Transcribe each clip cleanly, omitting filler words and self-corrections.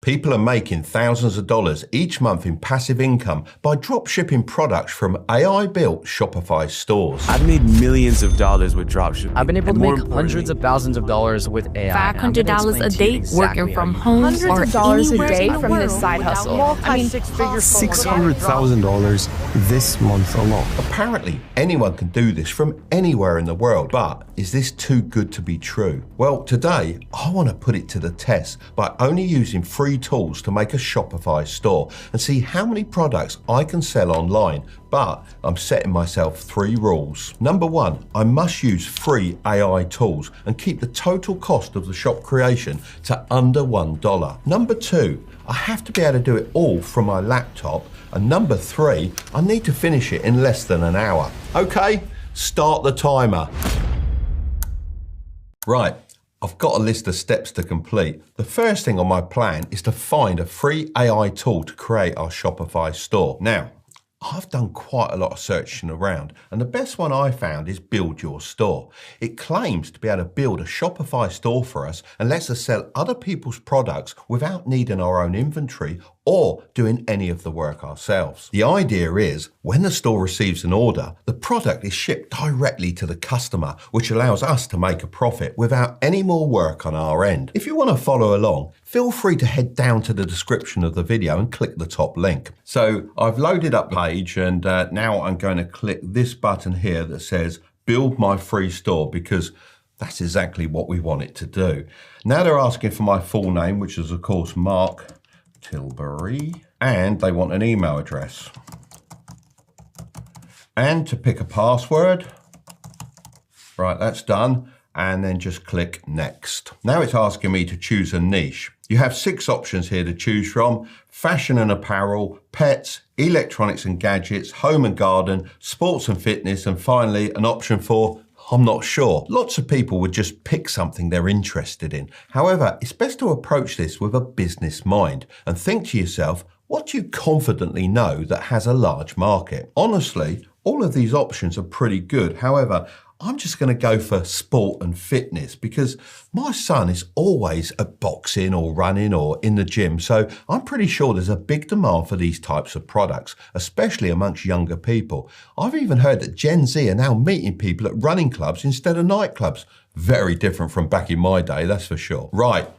People are making thousands of dollars each month in passive income by dropshipping products from AI-built Shopify stores. I've made millions of dollars with dropshipping. I've been able to make hundreds of thousands of dollars with AI. $500 a day working from home, hundreds of dollars a day from this side hustle. $600,000 this month alone. Apparently, anyone can do this from anywhere in the world, but is this too good to be true? Well, today, I want to put it to the test by only using free tools to make a Shopify store and see how many products I can sell online. But I'm setting myself 3 rules. Number 1, I must use free AI tools and keep the total cost of the shop creation to under $1. Number 2, I have to be able to do it all from my laptop. And number 3, I need to finish it in less than an hour. Okay, start the timer. Right. I've got a list of steps to complete. The first thing on my plan is to find a free AI tool to create our Shopify store. Now, I've done quite a lot of searching around, and the best one I found is Build Your Store. It claims to be able to build a Shopify store for us and lets us sell other people's products without needing our own inventory or doing any of the work ourselves. The idea is, when the store receives an order, the product is shipped directly to the customer, which allows us to make a profit without any more work on our end. If you want to follow along, feel free to head down to the description of the video and click the top link. So I've loaded up the page, and now I'm going to click this button here that says Build My Free Store, because that's exactly what we want it to do. Now they're asking for my full name, which is of course Mark Tilbury, and they want an email address. And to pick a password. Right, that's done. And then just click next. Now it's asking me to choose a niche. You have 6 options here to choose from: fashion and apparel, pets, electronics and gadgets, home and garden, sports and fitness, and finally an option for I'm not sure. Lots of people would just pick something they're interested in. However, it's best to approach this with a business mind and think to yourself, what do you confidently know that has a large market? Honestly, all of these options are pretty good. However, I'm just going to go for sport and fitness because my son is always at boxing or running or in the gym. So I'm pretty sure there's a big demand for these types of products, especially amongst younger people. I've even heard that Gen Z are now meeting people at running clubs instead of nightclubs. Very different from back in my day, that's for sure. Right.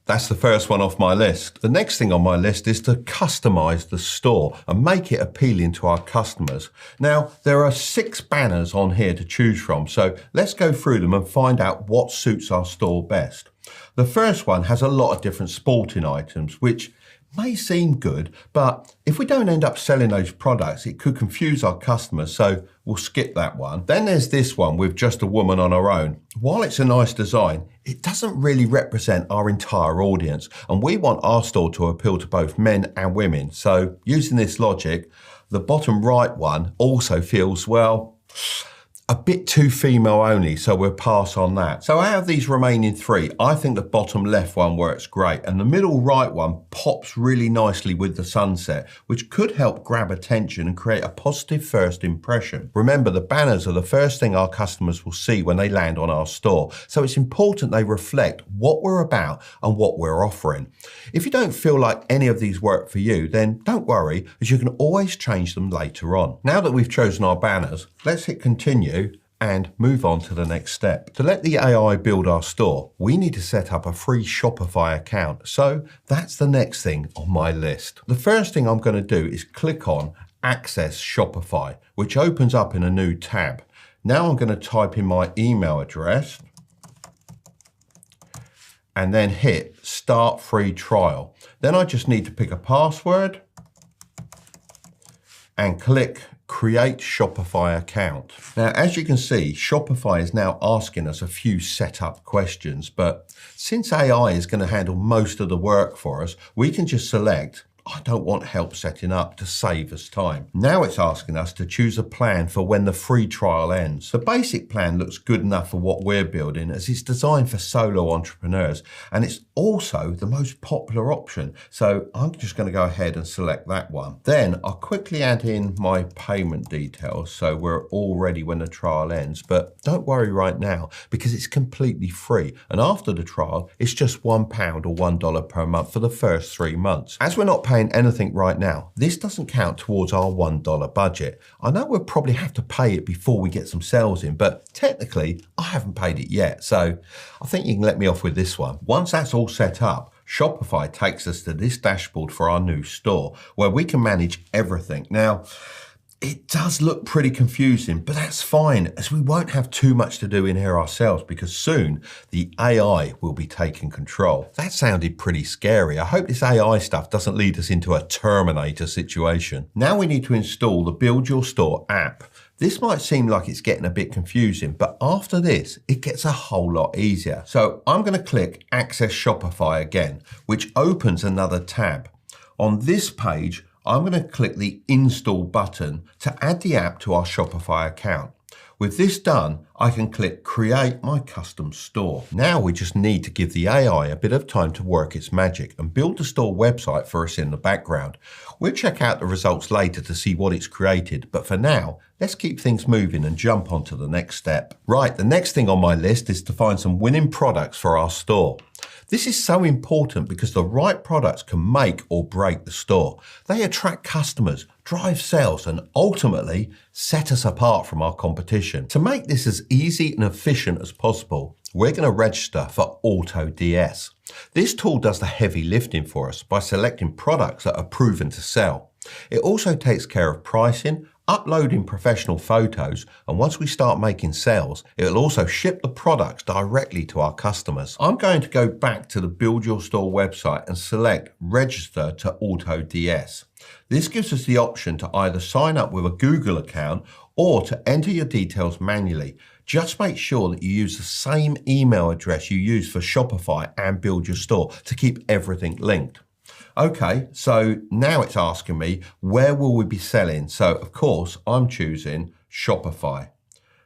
That's the first one off my list. The next thing on my list is to customize the store and make it appealing to our customers. Now, there are 6 banners on here to choose from, so let's go through them and find out what suits our store best. The first one has a lot of different sporting items, which may seem good, but if we don't end up selling those products, it could confuse our customers, so we'll skip that one. Then there's this one with just a woman on her own. While it's a nice design, it doesn't really represent our entire audience, and we want our store to appeal to both men and women. So using this logic, the bottom right one also feels, well, a bit too female only, so we'll pass on that. So out of these remaining 3, I think the bottom left one works great, and the middle right one pops really nicely with the sunset, which could help grab attention and create a positive first impression. Remember, the banners are the first thing our customers will see when they land on our store, so it's important they reflect what we're about and what we're offering. If you don't feel like any of these work for you, then don't worry, as you can always change them later on. Now that we've chosen our banners, let's hit continue and move on to the next step. To let the AI build our store, we need to set up a free Shopify account. So that's the next thing on my list. The first thing I'm going to do is click on Access Shopify, which opens up in a new tab. Now I'm going to type in my email address and then hit Start Free Trial. Then I just need to pick a password and click Create Shopify Account. Now, as you can see, Shopify is now asking us a few setup questions, but since AI is going to handle most of the work for us, we can just select I don't want help setting up to save us time. Now it's asking us to choose a plan for when the free trial ends. The basic plan looks good enough for what we're building as it's designed for solo entrepreneurs and it's also the most popular option. So I'm just going to go ahead and select that one. Then I'll quickly add in my payment details so we're all ready when the trial ends. But don't worry right now because it's completely free. And after the trial, it's just £1 or $1 per month for the first 3 months. As we're not paying anything right now, this doesn't count towards our $1 budget. I know we'll probably have to pay it before we get some sales in, but technically I haven't paid it yet. So I think you can let me off with this one. Once that's all set up, Shopify takes us to this dashboard for our new store where we can manage everything. Now, it does look pretty confusing, but that's fine as we won't have too much to do in here ourselves because soon the AI will be taking control. That sounded pretty scary. I hope this AI stuff doesn't lead us into a Terminator situation. Now we need to install the Build Your Store app. This might seem like it's getting a bit confusing, but after this, it gets a whole lot easier. So I'm going to click Access Shopify again, which opens another tab. On this page, I'm going to click the Install button to add the app to our Shopify account. With this done, I can click Create My Custom Store. Now we just need to give the AI a bit of time to work its magic and build the store website for us in the background. We'll check out the results later to see what it's created, but for now, let's keep things moving and jump on to the next step. Right, the next thing on my list is to find some winning products for our store. This is so important because the right products can make or break the store. They attract customers, drive sales, and ultimately set us apart from our competition. To make this as easy and efficient as possible, we're going to register for AutoDS. This tool does the heavy lifting for us by selecting products that are proven to sell. It also takes care of pricing, uploading professional photos, and once we start making sales, it'll also ship the products directly to our customers. I'm going to go back to the Build Your Store website and select Register to AutoDS. This gives us the option to either sign up with a Google account or to enter your details manually. Just make sure that you use the same email address you use for Shopify and Build Your Store to keep everything linked. Okay, so now it's asking me, where will we be selling? So of course, I'm choosing Shopify.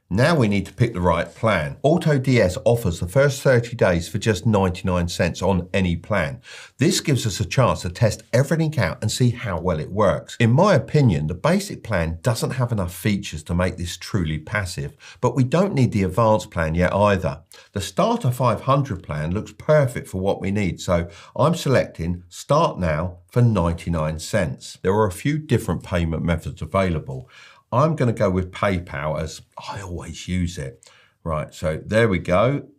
Now we need to pick the right plan. AutoDS offers the first 30 days for just 99 cents on any plan. This gives us a chance to test everything out and see how well it works. In my opinion, the basic plan doesn't have enough features to make this truly passive, but we don't need the advanced plan yet either. The Starter 500 plan looks perfect for what we need, so I'm selecting Start Now for 99 cents. There are a few different payment methods available. I'm going to go with PayPal as I always use it. Right, so there we go.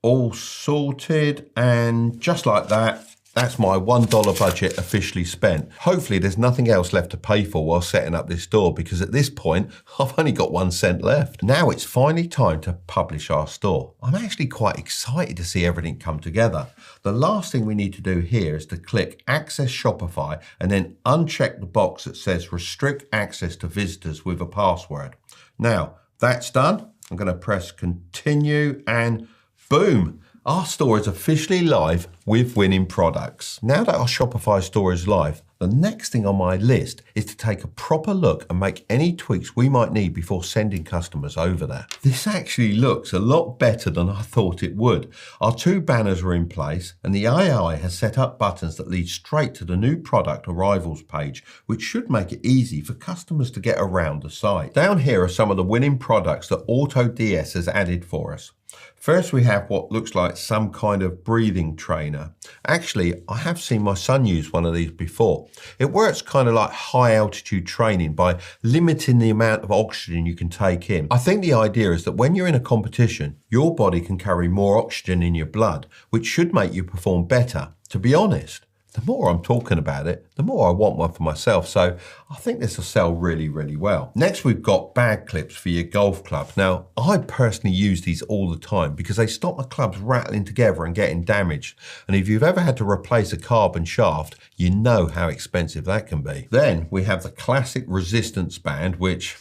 All sorted, and just like that, that's my $1 budget officially spent. Hopefully there's nothing else left to pay for while setting up this store because at this point, I've only got 1 cent left. Now it's finally time to publish our store. I'm actually quite excited to see everything come together. The last thing we need to do here is to click Access Shopify and then uncheck the box that says Restrict Access to Visitors with a Password. Now, that's done. I'm going to press Continue and boom! Our store is officially live with winning products. Now that our Shopify store is live, the next thing on my list is to take a proper look and make any tweaks we might need before sending customers over there. This actually looks a lot better than I thought it would. Our 2 banners are in place and the AI has set up buttons that lead straight to the new product arrivals page, which should make it easy for customers to get around the site. Down here are some of the winning products that AutoDS has added for us. First, we have what looks like some kind of breathing trainer. Actually, I have seen my son use one of these before. It works kind of like high altitude training by limiting the amount of oxygen you can take in. I think the idea is that when you're in a competition, your body can carry more oxygen in your blood, which should make you perform better. To be honest, the more I'm talking about it, the more I want one for myself. So I think this will sell really, really well. Next, we've got bag clips for your golf club. Now, I personally use these all the time because they stop my clubs rattling together and getting damaged. And if you've ever had to replace a carbon shaft, you know how expensive that can be. Then we have the classic resistance band, which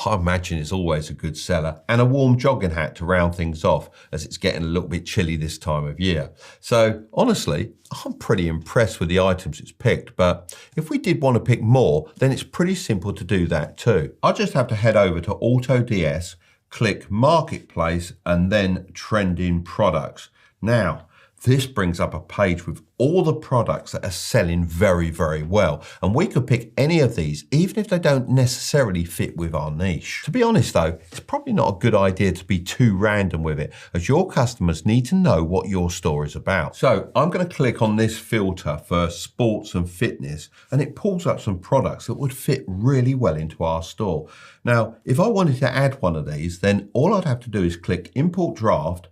I imagine is always a good seller, and a warm jogging hat to round things off as it's getting a little bit chilly this time of year. So honestly, I'm pretty impressed with the items it's picked, but if we did want to pick more, then it's pretty simple to do that too. I just have to head over to AutoDS, click Marketplace, and then Trending Products. Now, this brings up a page with all the products that are selling very, very well. And we could pick any of these, even if they don't necessarily fit with our niche. To be honest though, it's probably not a good idea to be too random with it, as your customers need to know what your store is about. So I'm going to click on this filter for sports and fitness, and it pulls up some products that would fit really well into our store. Now, if I wanted to add one of these, then all I'd have to do is click Import Draft,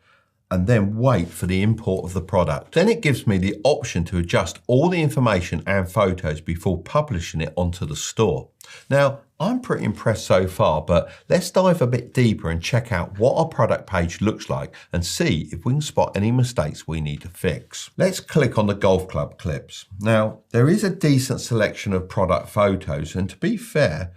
and then wait for the import of the product. Then it gives me the option to adjust all the information and photos before publishing it onto the store. Now, I'm pretty impressed so far, but let's dive a bit deeper and check out what our product page looks like and see if we can spot any mistakes we need to fix. Let's click on the golf club clips. Now, there is a decent selection of product photos, and to be fair,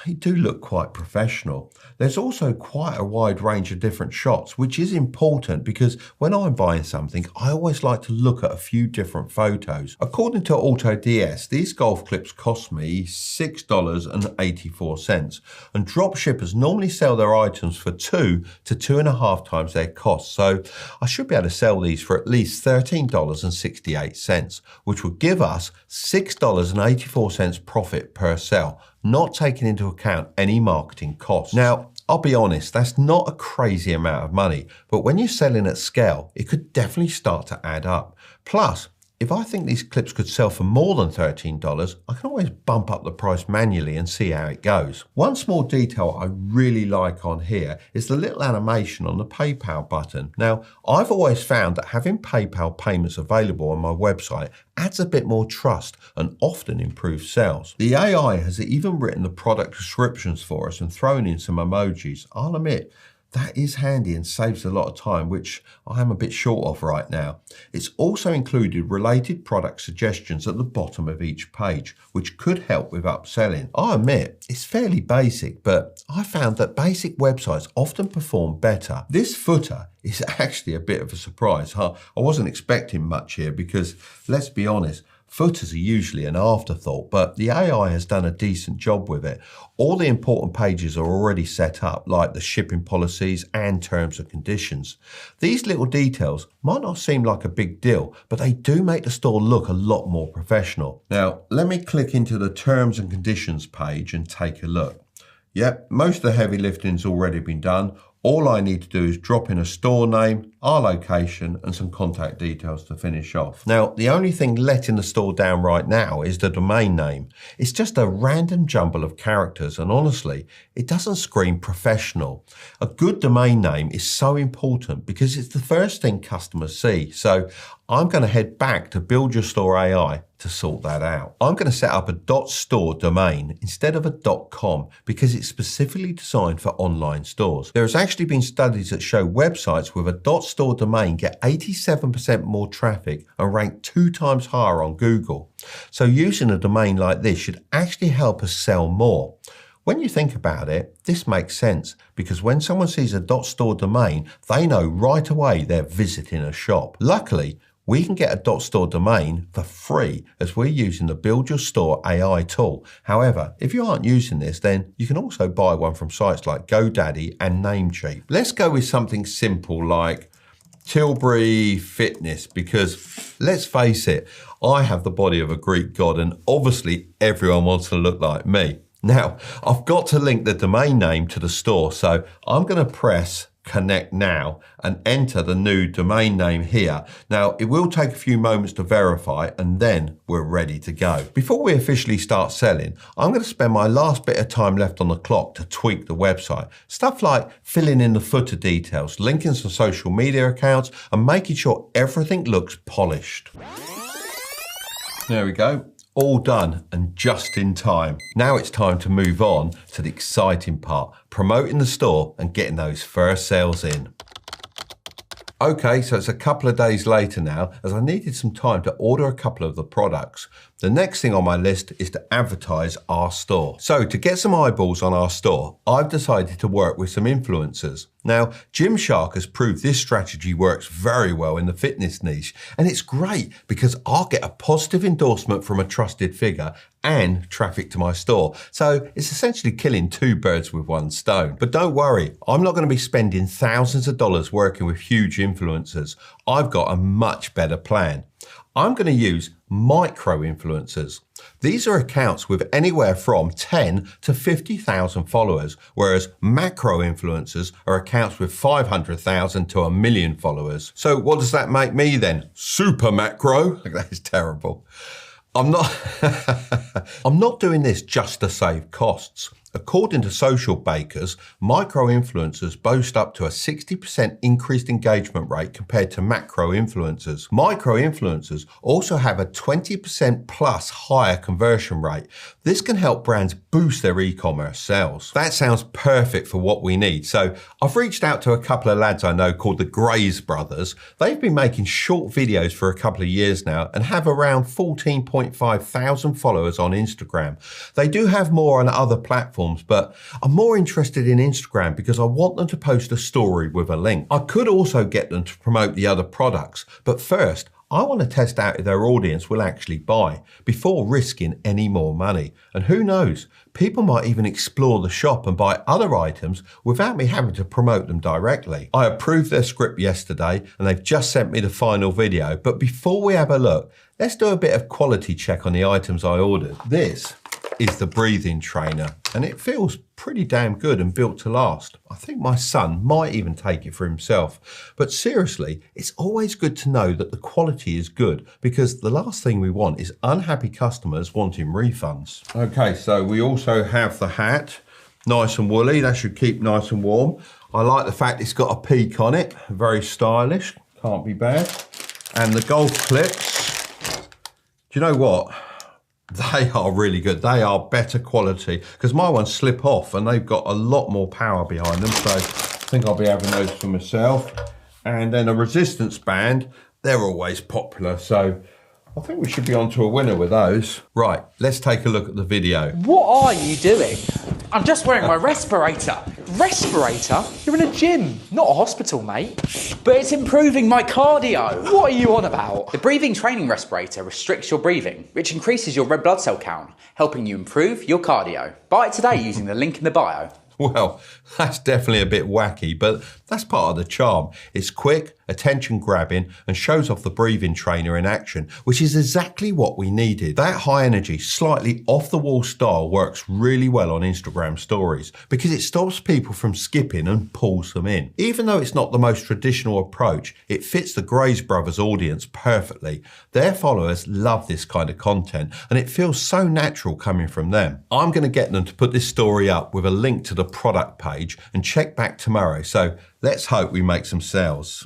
they do look quite professional. There's also quite a wide range of different shots, which is important because when I'm buying something, I always like to look at a few different photos. According to AutoDS, these golf clips cost me $6.84, and dropshippers normally sell their items for 2 to 2.5 times their cost. So I should be able to sell these for at least $13.68, which would give us $6.84 profit per sale, not taking into account any marketing costs. Now, I'll be honest, that's not a crazy amount of money, but when you're selling at scale, it could definitely start to add up. Plus, if I think these clips could sell for more than $13, I can always bump up the price manually and see how it goes. One small detail I really like on here is the little animation on the PayPal button. Now, I've always found that having PayPal payments available on my website adds a bit more trust and often improves sales. The AI has even written the product descriptions for us and thrown in some emojis. I'll admit, that is handy and saves a lot of time, which I am a bit short of right now. It's also included related product suggestions at the bottom of each page, which could help with upselling. I admit, it's fairly basic, but I found that basic websites often perform better. This footer is actually a bit of a surprise. I wasn't expecting much here because, let's be honest, footers are usually an afterthought, but the AI has done a decent job with it. All the important pages are already set up, like the shipping policies and terms and conditions. These little details might not seem like a big deal, but they do make the store look a lot more professional. Now, let me click into the terms and conditions page and take a look. Yep, most of the heavy lifting's already been done. All I need to do is drop in a store name, our location, and some contact details to finish off. Now, the only thing letting the store down right now is the domain name. It's just a random jumble of characters, and honestly, it doesn't scream professional. A good domain name is so important because it's the first thing customers see. So I'm going to head back to Build Your Store AI to sort that out. I'm going to set up a .store domain instead of a .com because it's specifically designed for online stores. There has actually been studies that show websites with a .store domain get 87% more traffic and rank 2 times higher on Google. So using a domain like this should actually help us sell more. When you think about it, this makes sense because when someone sees a .store domain, they know right away they're visiting a shop. Luckily, we can get a .store domain for free as we're using the Build Your Store AI tool. However, if you aren't using this, then you can also buy one from sites like GoDaddy and Namecheap. Let's go with something simple like Tilbury Fitness because, let's face it, I have the body of a Greek god and obviously everyone wants to look like me. Now, I've got to link the domain name to the store, so I'm going to press Connect Now and enter the new domain name here. Now, it will take a few moments to verify and then we're ready to go. Before we officially start selling, I'm going to spend my last bit of time left on the clock to tweak the website. Stuff like filling in the footer details, linking some social media accounts, and making sure everything looks polished. There we go. All done and just in time. Now it's time to move on to the exciting part, promoting the store and getting those first sales in. Okay, so it's a couple of days later now, as I needed some time to order a couple of the products. The next thing on my list is to advertise our store. So to get some eyeballs on our store, I've decided to work with some influencers. Now, Gymshark has proved this strategy works very well in the fitness niche, and it's great because I'll get a positive endorsement from a trusted figure and traffic to my store. So it's essentially killing two birds with one stone. But don't worry, I'm not going to be spending thousands of dollars working with huge influencers. I've got a much better plan. I'm going to use micro influencers. These are accounts with anywhere from 10 to 50,000 followers, whereas macro influencers are accounts with 500,000 to 1 million followers. So what does that make me then? Super macro? That is terrible. I'm not doing this just to save costs. According to Social Bakers, micro-influencers boast up to a 60% increased engagement rate compared to macro-influencers. Micro-influencers also have a 20% plus higher conversion rate. This can help brands boost their e-commerce sales. That sounds perfect for what we need. So I've reached out to a couple of lads I know called the Grays Brothers. They've been making short videos for a couple of years now and have around 14.5 thousand followers on Instagram. They do have more on other platforms, but I'm more interested in Instagram because I want them to post a story with a link. I could also get them to promote the other products, but first, I want to test out if their audience will actually buy before risking any more money. And who knows, people might even explore the shop and buy other items without me having to promote them directly. I approved their script yesterday and they've just sent me the final video. But before we have a look, let's do a bit of quality check on the items I ordered. This is the breathing trainer and it feels pretty damn good and built to last. I think my son might even take it for himself. But seriously, it's always good to know that the quality is good because the last thing we want is unhappy customers wanting refunds. Okay, so we also have the hat, nice and woolly, that should keep nice and warm. I like the fact it's got a peak on it, very stylish, can't be bad. And the golf clips, do you know what? They are really good. They are better quality because my ones slip off and they've got a lot more power behind them. So I think I'll be having those for myself. And then a resistance band, they're always popular. So I think we should be on to a winner with those. Right, let's take a look at the video. What are you doing? I'm just wearing my respirator. Respirator? You're in a gym, not a hospital, mate. But it's improving my cardio. What are you on about? The breathing training respirator restricts your breathing, which increases your red blood cell count, helping you improve your cardio. Buy it today using the link in the bio. Well, that's definitely a bit wacky, but that's part of the charm. It's quick, attention grabbing, and shows off the breathing trainer in action, which is exactly what we needed. That high energy, slightly off the wall style works really well on Instagram stories because it stops people from skipping and pulls them in. Even though it's not the most traditional approach, it fits the Grays Brothers audience perfectly. Their followers love this kind of content and it feels so natural coming from them. I'm going to get them to put this story up with a link to the product page and check back tomorrow. So let's hope we make some sales.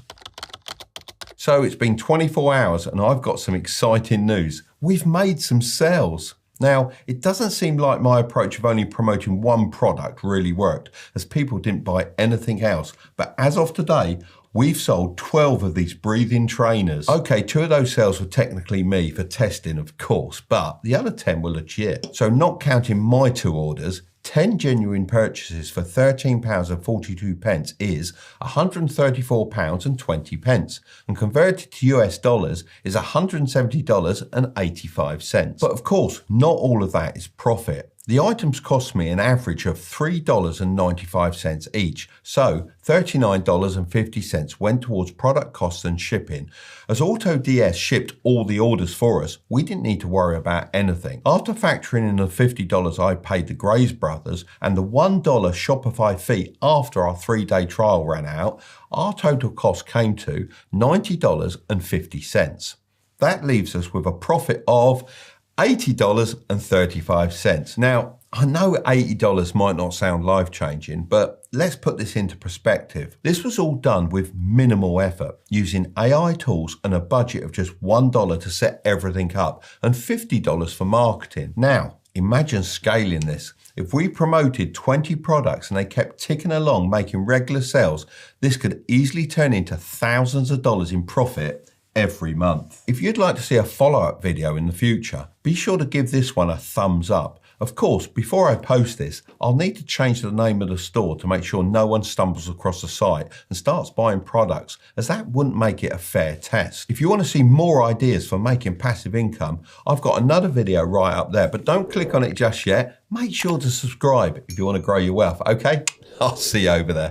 So it's been 24 hours and I've got some exciting news. We've made some sales. Now, it doesn't seem like my approach of only promoting one product really worked, as people didn't buy anything else. But as of today, we've sold 12 of these breathing trainers. Okay, 2 of those sales were technically me for testing, of course, but the other 10 were legit. So not counting my 2 orders, 10 genuine purchases for £13.42 is £134.20, and converted to US dollars is $170.85. But of course, not all of that is profit. The items cost me an average of $3.95 each, so $39.50 went towards product costs and shipping. As AutoDS shipped all the orders for us, we didn't need to worry about anything. After factoring in the $50 I paid the Grays Brothers and the $1 Shopify fee after our 3-day trial ran out, our total cost came to $90.50. That leaves us with a profit of $80.35. Now, I know $80 might not sound life-changing, but let's put this into perspective. This was all done with minimal effort, using AI tools and a budget of just $1 to set everything up and $50 for marketing. Now, Imagine scaling this. If we promoted 20 products and they kept ticking along, making regular sales, this could easily turn into thousands of dollars in profit every month. If you'd like to see a follow-up video in the future, be sure to give this one a thumbs up. Of course, before I post this, I'll need to change the name of the store to make sure no one stumbles across the site and starts buying products, as that wouldn't make it a fair test. If you want to see more ideas for making passive income, I've got another video right up there, but don't click on it just yet. Make sure to subscribe if you want to grow your wealth, okay? I'll see you over there.